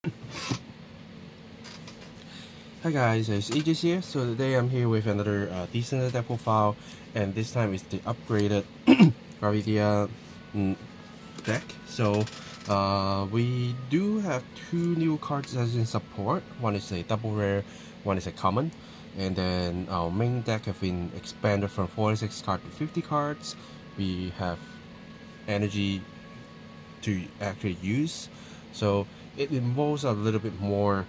Hi guys, it's Aegis here. So today I'm here with another decent deck profile, and this time it's the upgraded Gravidia deck. So we do have two new cards as in support. One is a double rare, one is a common. And then our main deck have been expanded from 46 cards to 50 cards. We have energy to actually use. So it involves a little bit more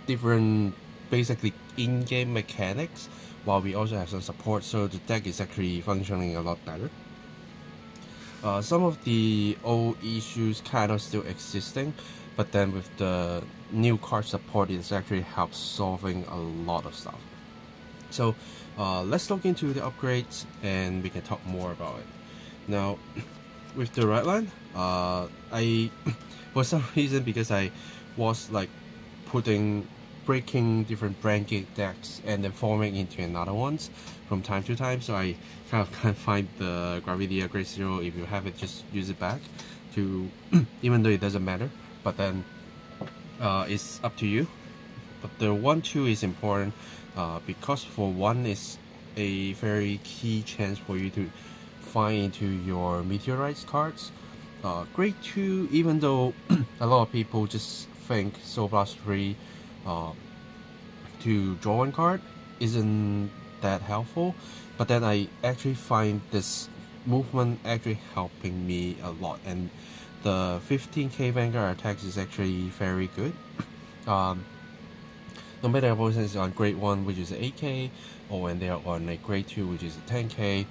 different basically in-game mechanics, while we also have some support, so the deck is actually functioning a lot better. Some of the old issues kind of still existing, but then with the new card support, it's actually helps solving a lot of stuff. So let's look into the upgrades and we can talk more about it. Now with the right line, I for some reason, because I was like breaking different brand gate decks and then forming into another ones from time to time, so I kind of can't find the Gravidia Grade 0. If you have it, just use it back to even though it doesn't matter, but then it's up to you. But the 1-2 is important because for one is a very key chance for you to find into your meteorites cards. Grade 2, even though a lot of people just think Soul Blast 3 to draw one card isn't that helpful, but then I actually find this movement actually helping me a lot, and the 15k Vanguard attacks is actually very good. No matter if opponent is on grade 1, which is 8k, or when they are on a grade 2, which is 10k,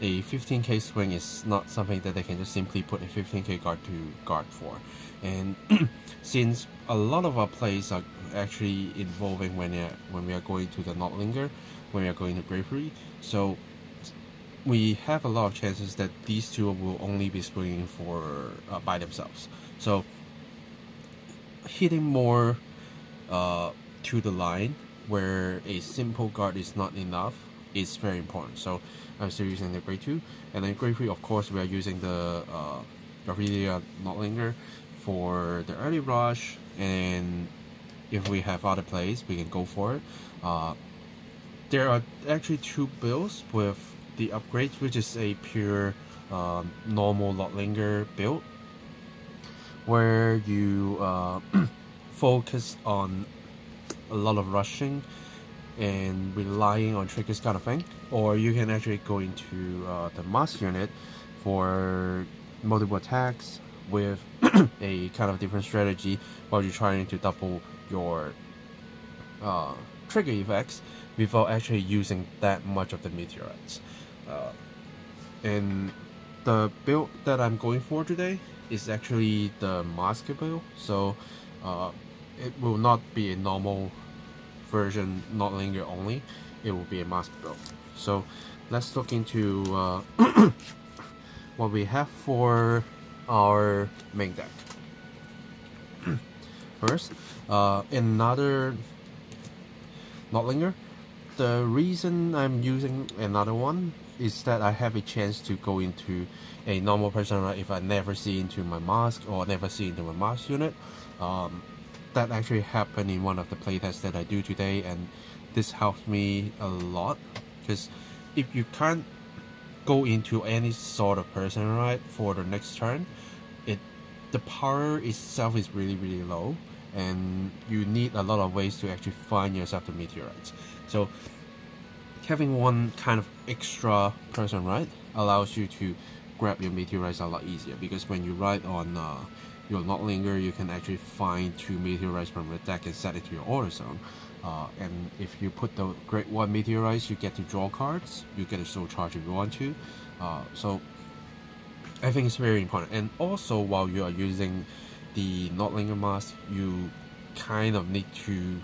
a 15k swing is not something that they can just simply put a 15k card to guard for. And since a lot of our plays are actually involving when we are going to the Nordlinger, when we are going to Gravidia, so we have a lot of chances that these two will only be swinging for by themselves. So hitting more to the line where a simple guard is not enough is very important. So I'm still using the grade 2, and then grade 3, of course, we are using the Gravidia Nordlinger for the early rush, and if we have other plays, we can go for it. There are actually two builds with the upgrades, which is a pure normal Nordlinger build, where you focus on a lot of rushing and relying on triggers kind of thing, or you can actually go into the Masques unit for multiple attacks with a kind of different strategy while you're trying to double your trigger effects without actually using that much of the meteorites. And the build that I'm going for today is actually the Masques build, so it will not be a normal version Nordlinger only, it will be a Masques build. So let's look into what we have for our main deck. First, another Nordlinger. The reason I'm using another one is that I have a chance to go into a normal persona if I never see into my Masques or never see into my Masques unit. That actually happened in one of the playtests that I do today, and this helps me a lot, because if you can't go into any sort of person right for the next turn, the power itself is really low, and you need a lot of ways to actually find yourself the meteorites. So having one kind of extra person right allows you to grab your meteorites a lot easier, because when you ride on your Nordlinger, you can actually find 2 meteorites from the deck and set it to your order zone. And if you put the grade 1 meteorites, you get to draw cards, you get a soul charge if you want to. So I think it's very important. And also, while you are using the Nordlinger mask, you kind of need to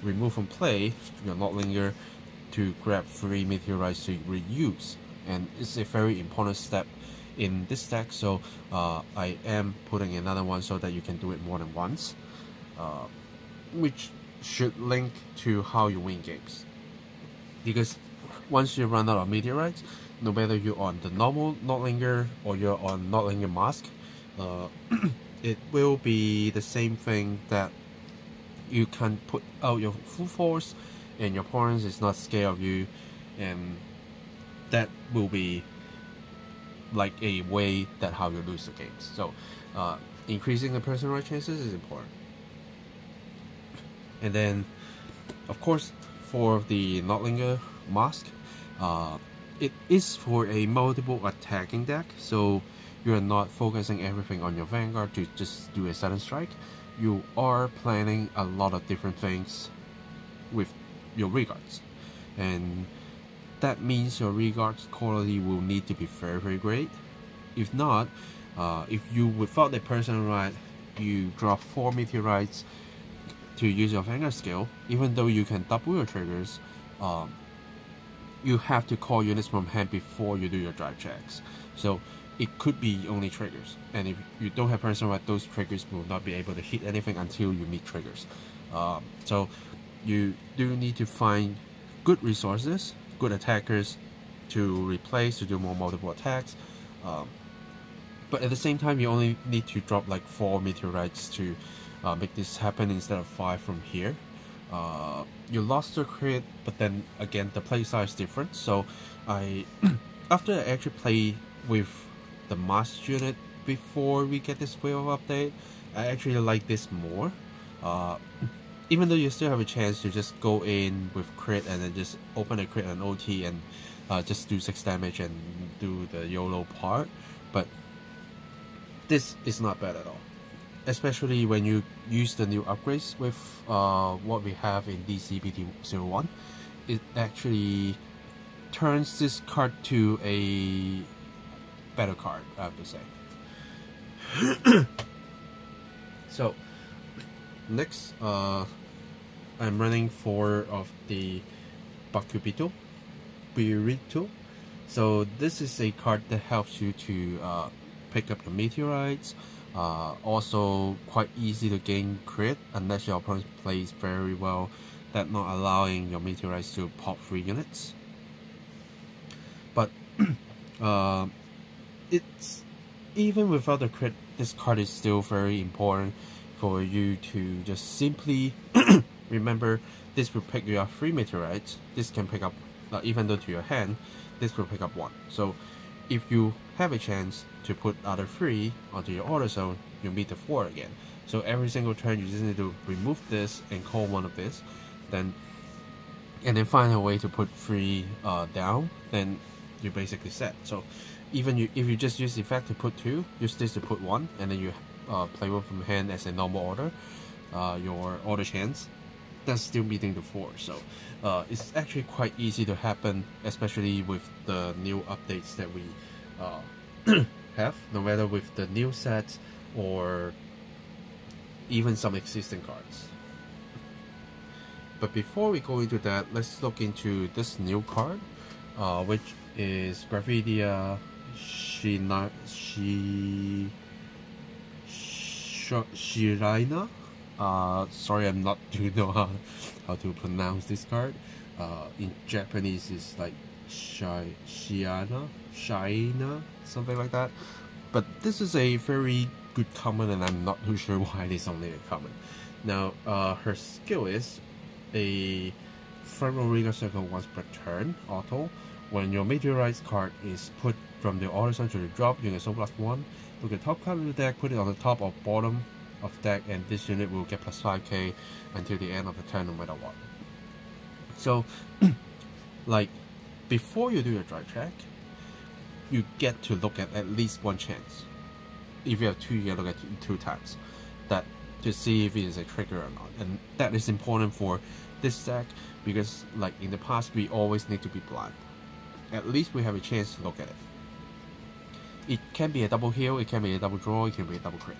remove from play your Nordlinger to grab 3 meteorites to reuse, and it's a very important step in this deck. So I am putting another one so that you can do it more than once, which should link to how you win games, because once you run out of meteorites, no matter you're on the normal Nordlinger or you're on Nordlinger Masques, it will be the same thing that you can put out your full force and your opponent is not scared of you, and that will be like a way that how you lose the games. So increasing the personal right chances is important. And then of course for the Nordlinger Masques, it is for a multiple attacking deck, so you're not focusing everything on your Vanguard to just do a sudden strike. You are planning a lot of different things with your regards, and that means your regards quality will need to be very great. If not, if you without the personal right, you drop 4 meteorites to use your Vanguard skill, even though you can double your triggers, you have to call units from hand before you do your drive checks. So it could be only triggers, and if you don't have personal right, those triggers will not be able to hit anything until you meet triggers. So you do need to find good resources, good attackers to replace, to do more multiple attacks. But at the same time, you only need to drop like 4 meteorites to make this happen instead of 5 from here. You lost the crit, but then again the play style is different. So I after I actually play with the Masques unit before we get this wave of update, I actually like this more. Even though you still have a chance to just go in with crit and then just open a crit and OT and just do 6 damage and do the YOLO part, but this is not bad at all. Especially when you use the new upgrades with what we have in DZBT01, it actually turns this card to a better card, I have to say. So next, I'm running 4 of the Burrito. So this is a card that helps you to pick up your meteorites. Also quite easy to gain crit unless your opponent plays very well, that not allowing your meteorites to pop 3 units. But it's even without the crit, this card is still very important for you to just simply remember this will pick you up 3 meteorites. This can pick up, even though to your hand, this will pick up 1. So if you have a chance to put other 3 onto your auto zone, you meet the 4 again. So every single turn you just need to remove this and call one of this, and then find a way to put 3 down, then you're basically set. So even if you just use the effect to put 2, use this to put 1, and then you play one from hand as a normal order, your auto chance, that's still meeting the 4. So it's actually quite easy to happen, especially with the new updates that we have, no matter with the new sets or even some existing cards. But before we go into that, let's look into this new card, which is Gravidia Nordlinger. Sorry, I'm not too know how to pronounce this card. In Japanese, it's like Shaina, something like that. But this is a very good common, and I'm not too sure why it is only a common. Now, her skill is a front row rigor circle once per turn, auto. When your meteorites card is put from the auto zone to the drop, you can zone +1. Look at the top card of the deck, put it on the top or bottom of the deck, and this unit will get +5k until the end of the turn, no matter what. So, like, before you do your drive check, you get to look at least 1 chance. If you have 2, you look at 2 times that to see if it is a trigger or not, and that is important for this deck because, like in the past, we always need to be blind. At least we have a chance to look at it. It can be a double heal, it can be a double draw, it can be a double crit,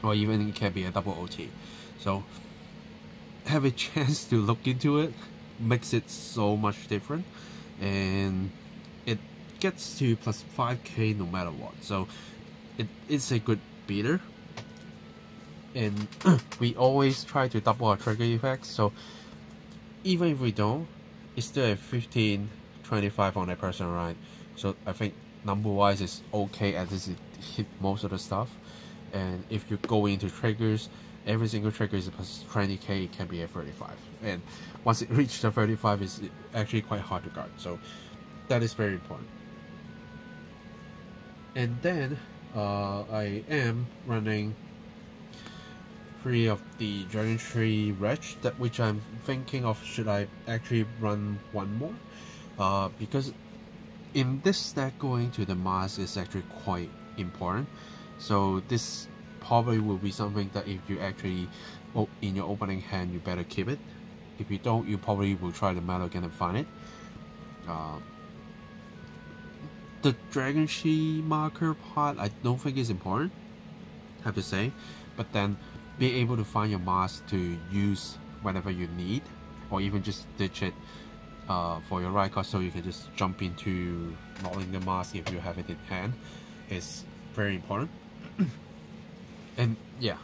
or even it can be a double OT. So have a chance to look into it makes it so much different, and it gets to +5k no matter what. So it's a good beater, and we always try to double our trigger effects. So even if we don't, it's still a 15-25 on a personal right. So I think number wise is okay, at least it hit most of the stuff. And if you go into triggers, every single trigger is a plus 20k, it can be a 35. And once it reaches the 35, it's actually quite hard to guard. So that is very important. And then I am running 3 of the Dragon Tree Wretch, which I'm thinking of should I actually run 1 more, because in this deck going to the Masques is actually quite important. So this probably will be something that if you actually in your opening hand, you better keep it. If you don't, you probably will try the metal again and find it. The Dragon Tree marker part I don't think is important, I have to say, but then being able to find your mask to use whenever you need, or even just ditch it for your right card so you can just jump into Nordlinger mask if you have it in hand, is very important. And yeah,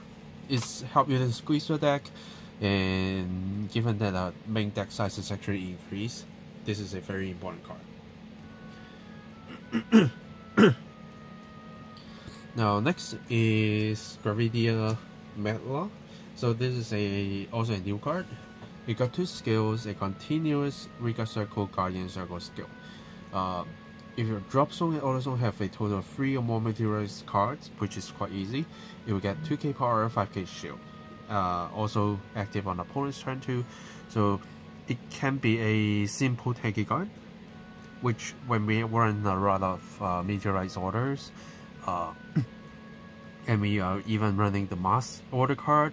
it's help you to squeeze your deck, and given that our main deck size is actually increased, this is a very important card. Now next is Gravidia Nordlinger. So this is also a new card. It got 2 skills, a continuous Riga Circle, Guardian Circle skill. If your drop zone and auto zone have a total of 3 or more meteorized cards, which is quite easy, it will get 2k power, 5k shield. Also active on opponent's turn too, so it can be a simple tanky card, which when we run a lot of meteorized orders, and we are even running the mass order card,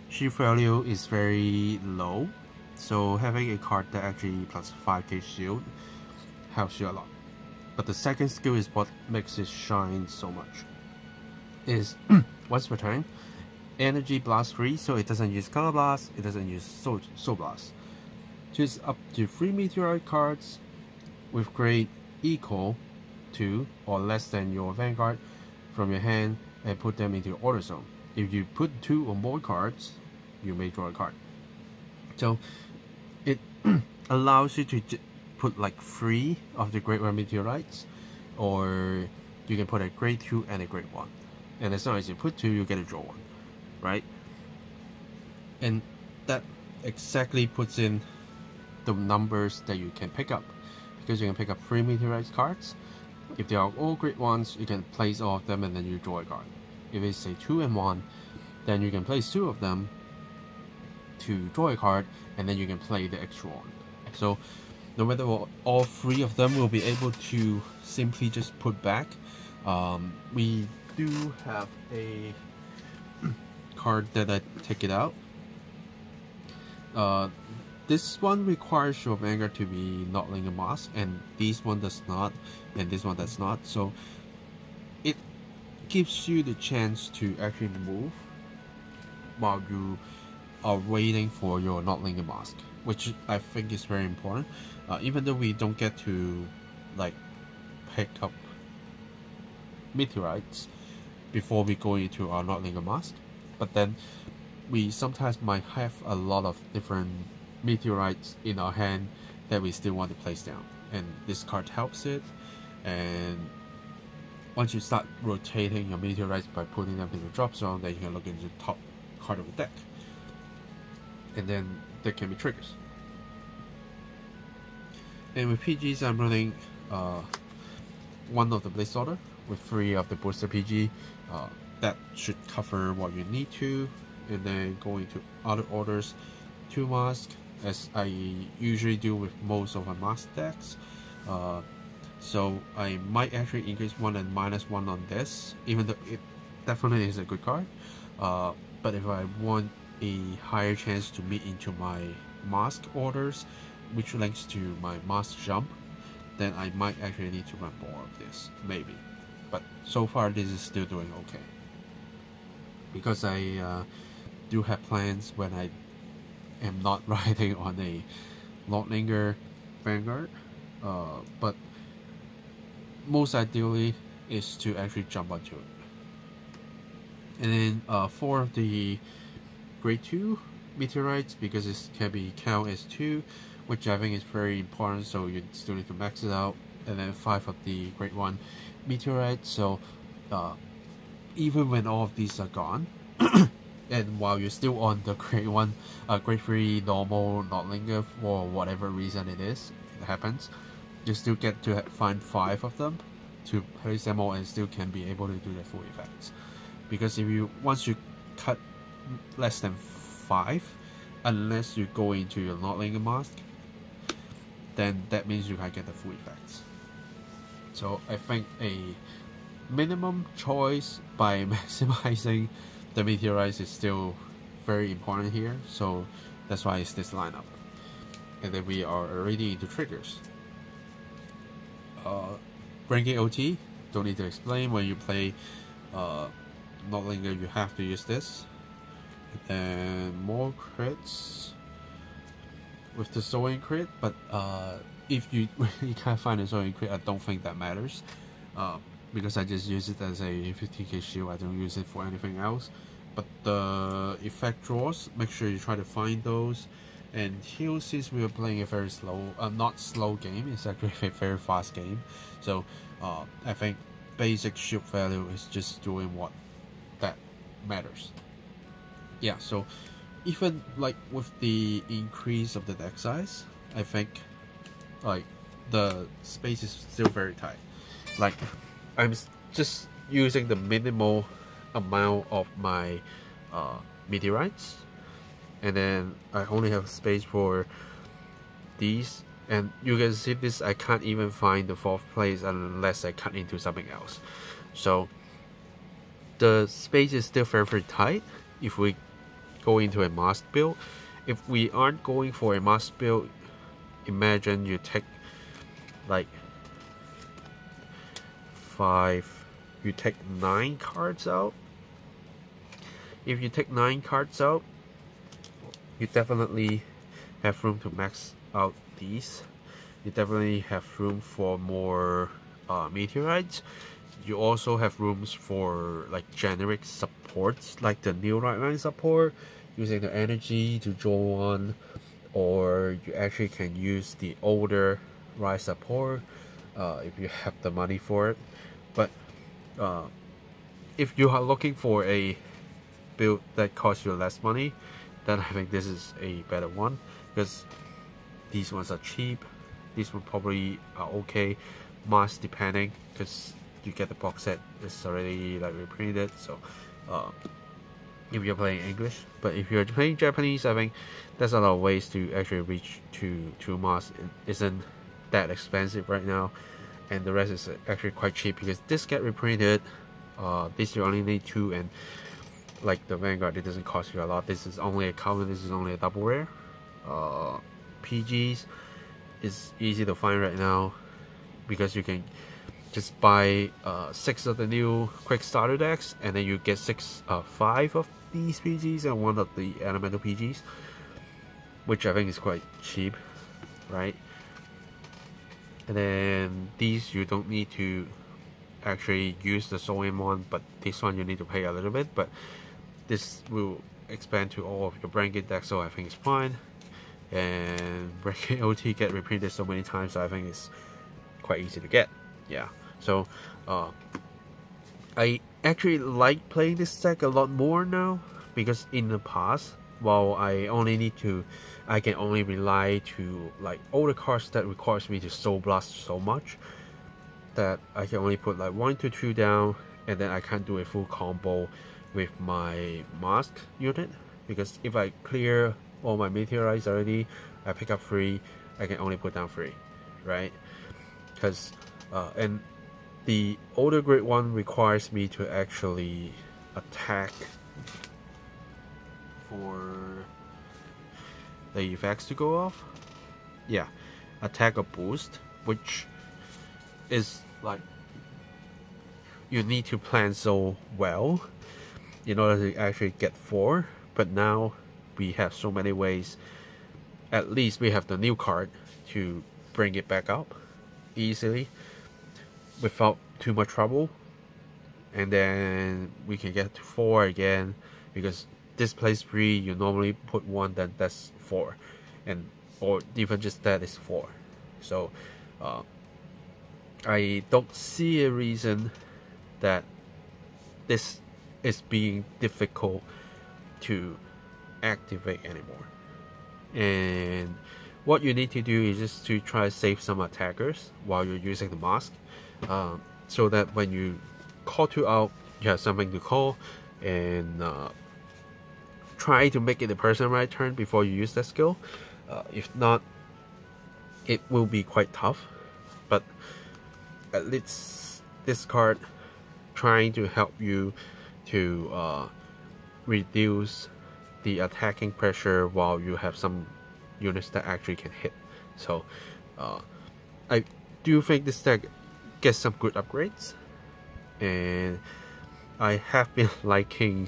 shield value is very low, so having a card that actually plus 5k shield helps you a lot. But the second skill is what makes it shine so much. Is once per turn, energy blast 3, so it doesn't use color blast, it doesn't use soul blast. Choose up to 3 meteorite cards with grade equal to or less than your Vanguard from your hand and put them into your order zone. If you put 2 or more cards, you may draw a card. So it allows you to put like 3 of the grade 1 meteorites, or you can put a grade 2 and a grade 1. And as long as you put 2, you get to draw 1, right? And that exactly puts in the numbers that you can pick up, because you can pick up 3 meteorites cards. If they are all grade 1s, you can place all of them and then you draw a card. If it's say 2 and 1, then you can place 2 of them to draw a card, and then you can play the extra one. So no matter what, all 3 of them will be able to simply just put back. We do have a card that I take it out. This one requires your Vanguard to be Nordlinger Mask, and this one does not, and this one does not. So it gives you the chance to actually move while you are waiting for your Nordlinger Mask, which I think is very important. Even though we don't get to like pick up meteorites before we go into our Nordlinger Mask, but then we sometimes might have a lot of different meteorites in our hand that we still want to place down, and this card helps it. And once you start rotating your meteorites by putting them in the drop zone, then you can look into the top card of the deck, and then there can be triggers. And with PGs, I'm running 1 of the Blitz Order with 3 of the Booster PG. That should cover what you need to. And then going to other orders, 2 masks, as I usually do with most of my mask decks. So I might actually increase 1 and -1 on this, even though it definitely is a good card. But if I want a higher chance to meet into my mask orders, which links to my mask jump, then I might actually need to run more of this, maybe. But so far this is still doing okay, because I do have plans when I am not riding on a Nordlinger Vanguard, but most ideally is to actually jump onto it. And then 4 of the grade 2 meteorites, because it can be count as 2, which I think is very important, so you still need to max it out. And then 5 of the grade 1 meteorites, so even when all of these are gone, and while you're still on the grade 1, grade 3 normal Nordlinger for whatever reason it happens, you still get to find 5 of them to place them all and still can be able to do the full effects. Because once you cut less than 5, unless you go into your Nordlinger mask, then that means you can't get the full effects. So I think a minimum choice by maximizing the meteorites is still very important here, so that's why it's this lineup. And then we are already into triggers. Ranking OT, don't need to explain. When you play Nordlinger, you have to use this. And more crits with the sewing crit, but if you really can't find a sewing crit, I don't think that matters. Because I just use it as a 15k shield, I don't use it for anything else. But the effect draws, make sure you try to find those. And heal, since we were playing a very slow, not slow game, it's actually a very fast game. So I think basic shield value is just doing what that matters. Yeah, so even like with the increase of the deck size, I think like the space is still very tight. Like I'm just using the minimal amount of my meteorites, and then I only have space for these, and you can see this, I can't even find the 4th place unless I cut into something else. So the space is still very tight if we go into a mask build. If we aren't going for a mask build, imagine you take like you take 9 cards out. If you take 9 cards out, you definitely have room to max out these. You definitely have room for more meteorites. You also have rooms for like generic supports, like the new right line support, using the energy to draw on, or you actually can use the older right support if you have the money for it. But if you are looking for a build that costs you less money, then I think this is a better one, because these ones are cheap. These ones probably are okay, mask depending, because you get the box set, it's already like reprinted. So if you're playing English, but if you're playing Japanese, I think there's a lot of ways to actually reach to masks. It isn't that expensive right now, and the rest is actually quite cheap because this get reprinted. This you only need 2, and like the Vanguard, it doesn't cost you a lot. This is only a common, this is only a double rare. PGs is easy to find right now because you can just buy 6 of the new quick starter decks, and then you get 5 of these PGs and 1 of the elemental PGs, which I think is quite cheap, right? And then these you don't need to actually use the sewing one, but this one you need to pay a little bit, but this will expand to all of your Branket decks, so I think it's fine. And Branket OT get reprinted so many times, so I think it's quite easy to get. Yeah, so I actually like playing this deck a lot more now, because in the past, while I can only rely to like older cards that requires me to Soul Blast so much that I can only put like 1 to 2 down, and then I can't do a full combo with my mask unit, because if I clear all my meteorites already, I pick up 3, I can only put down 3, right? Because and the older grade 1 requires me to actually attack for the effects to go off. Yeah, attack or boost, which is like you need to plan so well in order to actually get 4. But now we have so many ways. At least we have the new card to bring it back up easily without too much trouble, and then we can get to 4 again, because this plays 3, you normally put 1, then that's 4, and or even just that is 4. So I don't see a reason that this it's being difficult to activate anymore. And what you need to do is just to try to save some attackers while you're using the mask, so that when you call 2 out, you have something to call, and try to make it a personal right turn before you use that skill. If not, it will be quite tough. But at least this card trying to help you to reduce the attacking pressure while you have some units that actually can hit. So I do think this deck gets some good upgrades, and I have been liking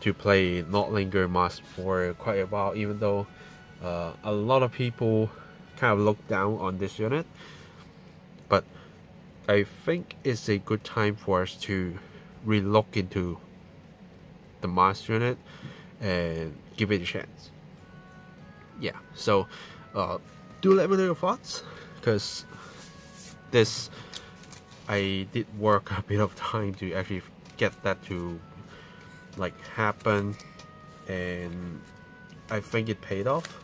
to play Nordlinger Masques for quite a while, even though a lot of people kind of look down on this unit. But I think it's a good time for us to re-look into the Masques unit and give it a chance. Yeah, so do let me know your thoughts, because this, I did work a bit of time to actually get that to like happen, and I think it paid off.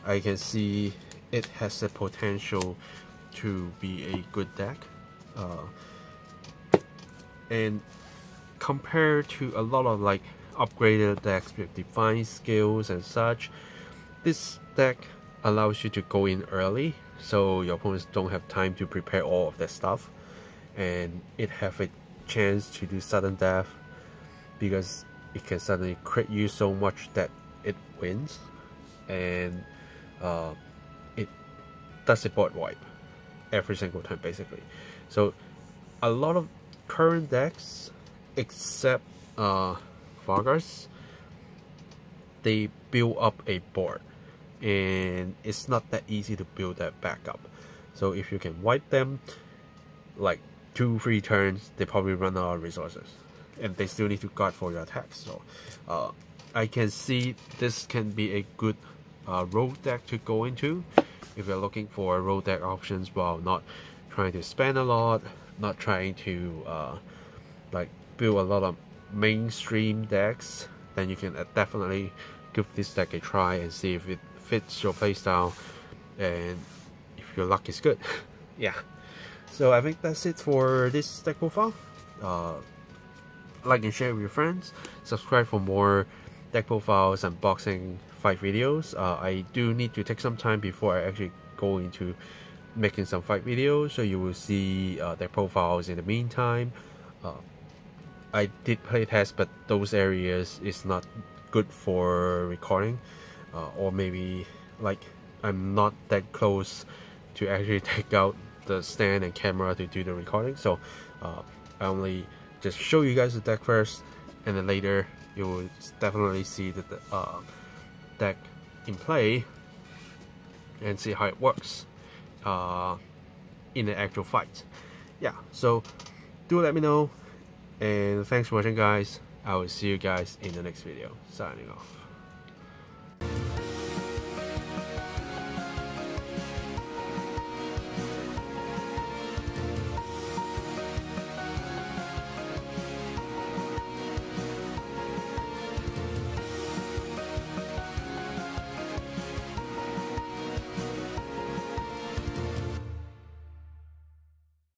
I can see it has the potential to be a good deck, and compared to a lot of like upgraded decks with defined skills and such, this deck allows you to go in early, so your opponents don't have time to prepare all of that stuff, and it have a chance to do sudden death, because it can suddenly crit you so much that it wins, and it does a board wipe every single time basically. So a lot of current decks, except Vanguards, they build up a board, and it's not that easy to build that back up. So if you can wipe them like 2-3 turns, they probably run out of resources, and they still need to guard for your attacks. So I can see this can be a good road deck to go into if you're looking for road deck options while not trying to spend a lot, not trying to like build a lot of mainstream decks. Then you can definitely give this deck a try and see if it fits your playstyle, and if your luck is good. Yeah, so I think that's it for this deck profile. Like and share with your friends, subscribe for more deck profiles and boxing fight videos. I do need to take some time before I actually go into making some fight videos, so you will see deck profiles in the meantime. I did play test, but those areas is not good for recording, or maybe like I'm not that close to actually take out the stand and camera to do the recording, so I only just show you guys the deck first, and then later you will definitely see the deck in play and see how it works in the actual fight. Yeah, so do let me know, and thanks for watching guys. I will see you guys in the next video. Signing off.